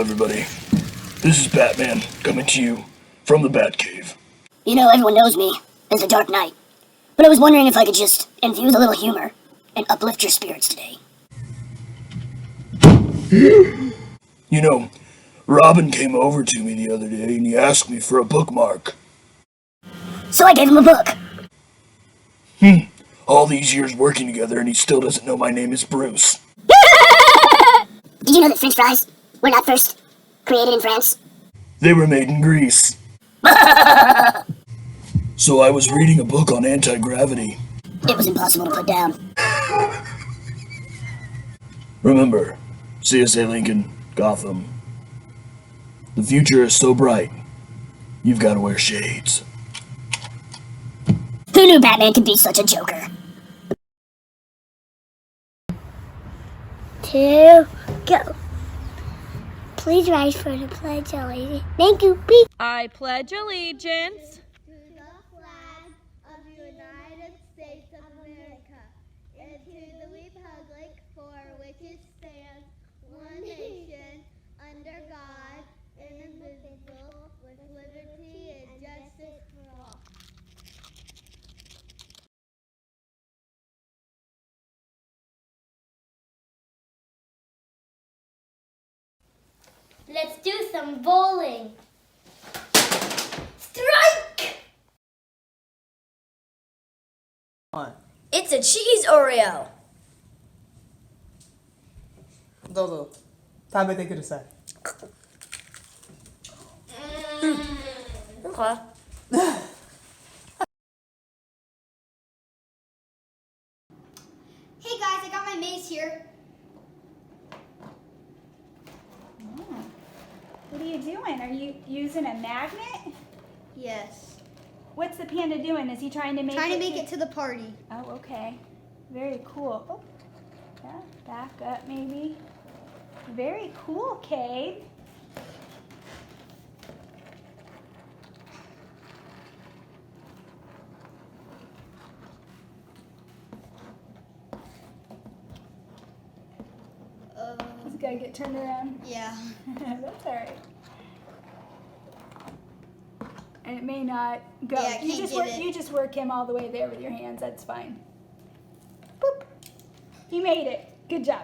everybody. This is Batman, coming to you from the Batcave. You know, everyone knows me as the Dark Knight, but I was wondering if I could just infuse a little humor and uplift your spirits today. You know, Robin came over to me the other day and he asked me for a bookmark. So I gave him a book. All these years working together and he still doesn't know my name is Bruce. Did you know that French fries were not first created in France? They were made in Greece. So I was reading a book on anti-gravity. It was impossible to put down. Remember, CSA Lincoln, Gotham. The future is so bright, you've got to wear shades. Who knew Batman could be such a joker? 2, go. Please rise for the pledge of allegiance. Thank you, Pete. I pledge allegiance to the flag of the United States of America and to the republic for which it stands, one nation, under God, indivisible, with liberty and justice for all. Let's do some bowling. Strike! It's a cheese Oreo. どうぞ食べてください。Okay. Hey guys, I got my mace here. What are you doing? Are you using a magnet? Yes. What's the panda doing? Is he trying to make it to the party. Oh, okay. Very cool. Oh, yeah, back up maybe. Very cool, Cade. He's gotta get turned around. Yeah. That's all right. And it may not go. Yeah, I you can't just get work. it. You just work him all the way there with your hands. That's fine. Boop. You made it. Good job.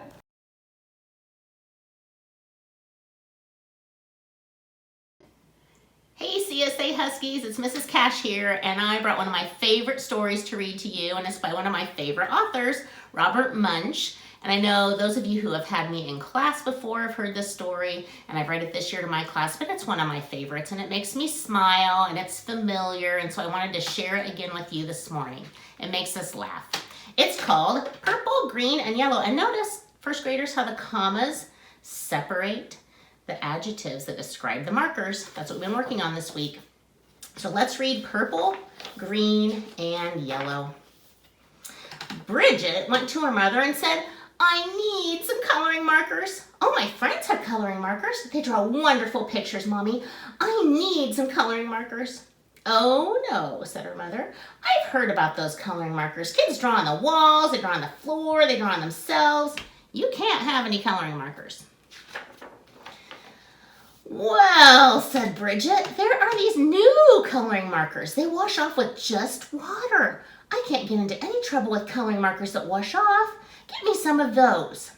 Hey CSA Huskies, it's Mrs. Cash here, and I brought one of my favorite stories to read to you, and it's by one of my favorite authors, Robert Munsch. And I know those of you who have had me in class before have heard this story, and I've read it this year to my class, but it's one of my favorites, and it makes me smile, and it's familiar, and so I wanted to share it again with you this morning. It makes us laugh. It's called Purple, Green, and Yellow. And notice, first graders, how the commas separate the adjectives that describe the markers. That's what we've been working on this week. So let's read purple, green, and yellow. Bridget went to her mother and said, I need some coloring markers. Oh, my friends have coloring markers. They draw wonderful pictures, Mommy. I need some coloring markers. Oh, no, said her mother. I've heard about those coloring markers. Kids draw on the walls, they draw on the floor, they draw on themselves. You can't have any coloring markers. Well, said Bridget, there are these new coloring markers. They wash off with just water. I can't get into any trouble with coloring markers that wash off. Get me some of those.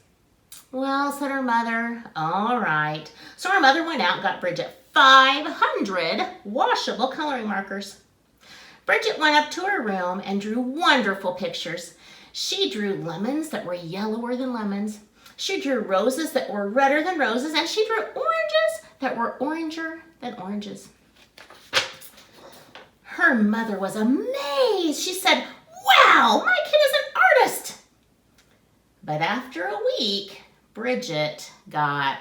Well, said her mother, all right. So her mother went out and got Bridget 500 washable coloring markers. Bridget went up to her room and drew wonderful pictures. She drew lemons that were yellower than lemons. She drew roses that were redder than roses, and she drew oranges that were oranger than oranges. Her mother was amazed. She said, wow, my kid is an artist. But after a week, Bridget got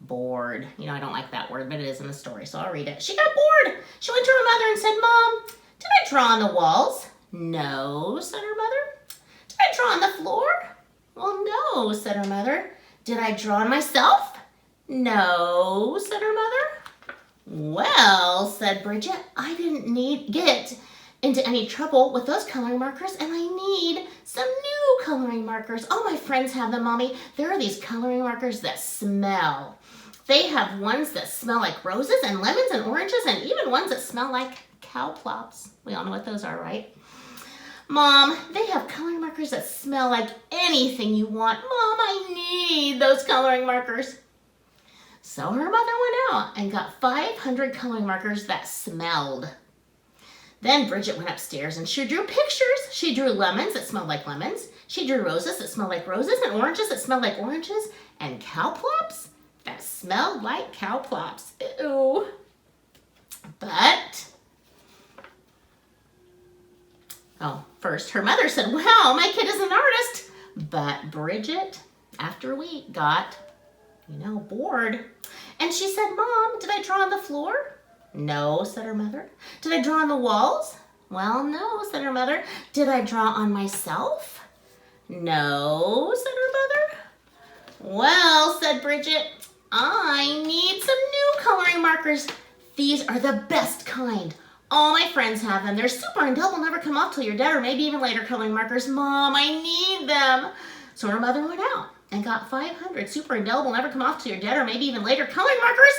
bored. You know, I don't like that word, but it is in the story, so I'll read it. She got bored. She went to her mother and said, Mom, did I draw on the walls? No, said her mother. Did I draw on the floor? Well, no, said her mother. Did I draw on myself? No, said her mother. Well, said Bridget, I didn't get into any trouble with those coloring markers, and I need some new coloring markers. All my friends have them, Mommy. There are these coloring markers that smell. They have ones that smell like roses and lemons and oranges and even ones that smell like cow plops. We all know what those are, right? Mom, they have coloring markers that smell like anything you want. Mom, I need those coloring markers. So her mother went out and got 500 coloring markers that smelled. Then Bridget went upstairs and she drew pictures. She drew lemons that smelled like lemons. She drew roses that smelled like roses and oranges that smelled like oranges and cow plops that smelled like cow plops. Ew. But, first her mother said, wow, my kid is an artist. But Bridget, after a week, got, bored. And she said, Mom, did I draw on the floor? No, said her mother. Did I draw on the walls? Well, no, said her mother. Did I draw on myself? No, said her mother. Well, said Bridget, I need some new coloring markers. These are the best kind. All my friends have them. They're super indelible, never come off till you're dead or maybe even later coloring markers. Mom, I need them. So her mother went out and got 500 super indelible, never come off till you're dead or maybe even later coloring markers.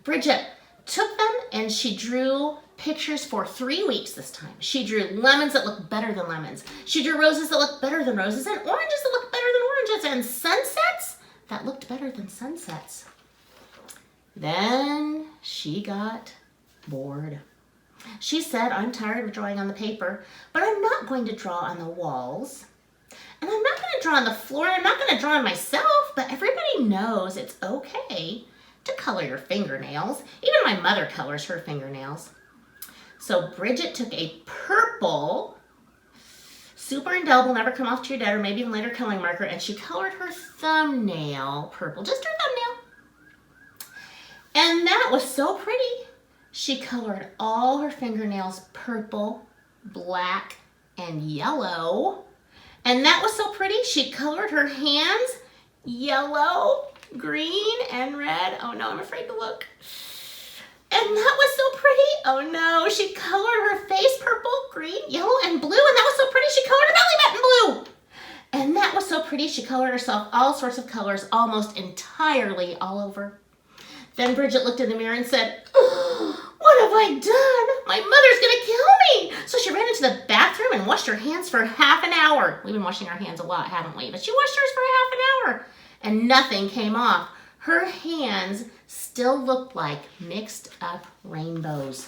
Bridget took them and she drew pictures for 3 weeks this time. She drew lemons that looked better than lemons. She drew roses that looked better than roses and oranges that looked better than oranges and sunsets that looked better than sunsets. Then she got bored. She said, I'm tired of drawing on the paper, but I'm not going to draw on the walls. And I'm not going to draw on the floor. I'm not going to draw on myself, but everybody knows it's okay to color your fingernails. Even my mother colors her fingernails. So Bridget took a purple, super indelible, never come off to your dead or maybe even later coloring marker, and she colored her thumbnail purple, just her thumbnail. And that was so pretty. She colored all her fingernails purple, black, and yellow. And that was so pretty. She colored her hands yellow, green, and red. Oh no, I'm afraid to look. And that was so pretty. Oh no, she colored her face purple, green, yellow, and blue. And that was so pretty. She colored her belly button blue. And that was so pretty. She colored herself all sorts of colors, almost entirely all over. Then Bridget looked in the mirror and said, oh, what have I done? My mother's gonna kill me. So she ran into the bathroom and washed her hands for half an hour. We've been washing our hands a lot, haven't we? But she washed hers for half an hour and nothing came off. Her hands still looked like mixed up rainbows.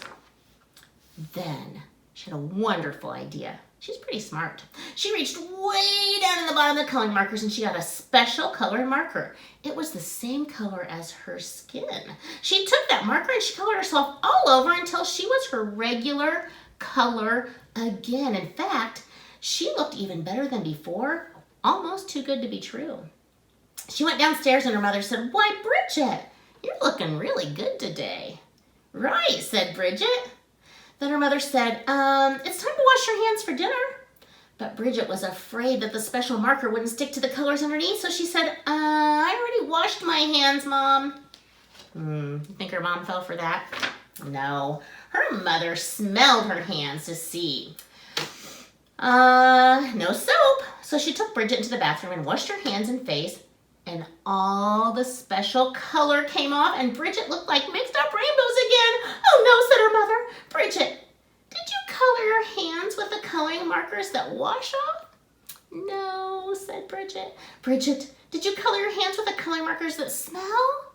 Then she had a wonderful idea. She's pretty smart. She reached way down in the bottom of the coloring markers and she got a special color marker. It was the same color as her skin. She took that marker and she colored herself all over until she was her regular color again. In fact, she looked even better than before, almost too good to be true. She went downstairs and her mother said, why, Bridget, you're looking really good today. Right, said Bridget. Then her mother said, it's time to wash your hands for dinner. But Bridget was afraid that the special marker wouldn't stick to the colors underneath, so she said, I already washed my hands, Mom. You think her mom fell for that? No. Her mother smelled her hands to see. No soap. So she took Bridget into the bathroom and washed her hands and face, and all the special color came off, and Bridget looked like mixed up rainbows again. Oh no, said her mother. Bridget, did you color your hands with the coloring markers that wash off? No, said Bridget. Bridget, did you color your hands with the coloring markers that smell?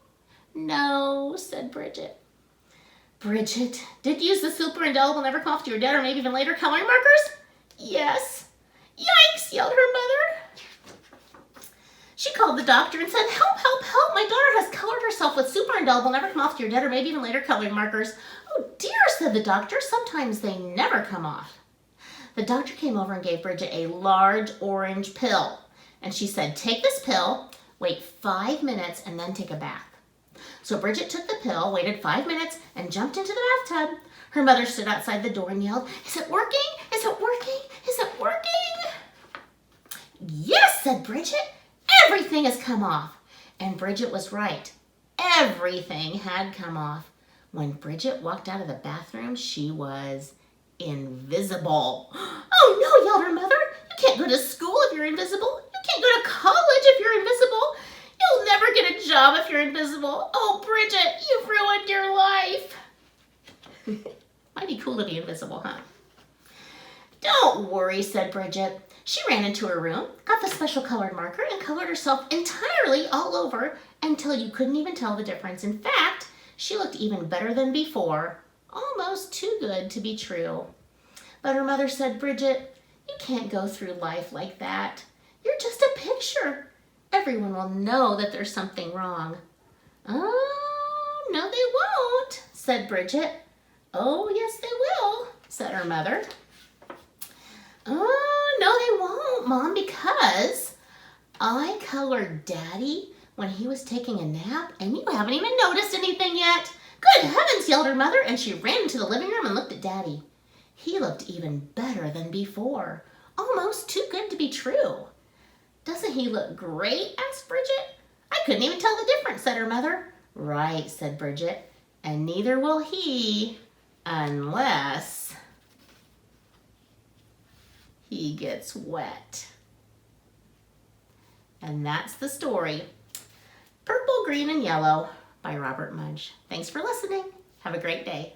No, said Bridget. Bridget, did you use the super indelible, never come off to your dead or maybe even later coloring markers? Yes. Yikes, yelled her mother. She called the doctor and said, help, help, help. My daughter has colored herself with super indelible, never come off to your dead or maybe even later coloring markers. Oh dear, said the doctor. Sometimes they never come off. The doctor came over and gave Bridget a large orange pill. And she said, take this pill, wait 5 minutes, and then take a bath. So Bridget took the pill, waited 5 minutes, and jumped into the bathtub. Her mother stood outside the door and yelled, is it working? Is it working? Is it working? Yes, said Bridget. Everything has come off. And Bridget was right. Everything had come off. When Bridget walked out of the bathroom, she was invisible. Oh no, yelled her mother. You can't go to school if you're invisible. You can't go to college if you're invisible. You'll never never get a job if you're invisible. Oh, Bridget, you've ruined your life. Might be cool to be invisible, huh? Don't worry, said Bridget. She ran into her room, got the special colored marker, and colored herself entirely all over until you couldn't even tell the difference. In fact, she looked even better than before, almost too good to be true. But her mother said, Bridget, you can't go through life like that. You're just a picture. Everyone will know that there's something wrong. Oh, no, they won't, said Bridget. Oh, yes, they will, said her mother. Oh, no, they won't, Mom, because I colored Daddy when he was taking a nap, and you haven't even noticed anything yet. Good heavens, yelled her mother, and she ran into the living room and looked at Daddy. He looked even better than before, almost too good to be true. Doesn't he look great? Asked Bridget. I couldn't even tell the difference, said her mother. Right, said Bridget, and neither will he unless he gets wet. And that's the story. Purple, Green, and Yellow by Robert Mudge. Thanks for listening. Have a great day.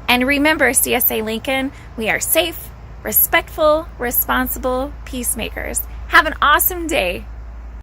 And remember, CSA Lincoln, we are safe, respectful, responsible peacemakers. Have an awesome day.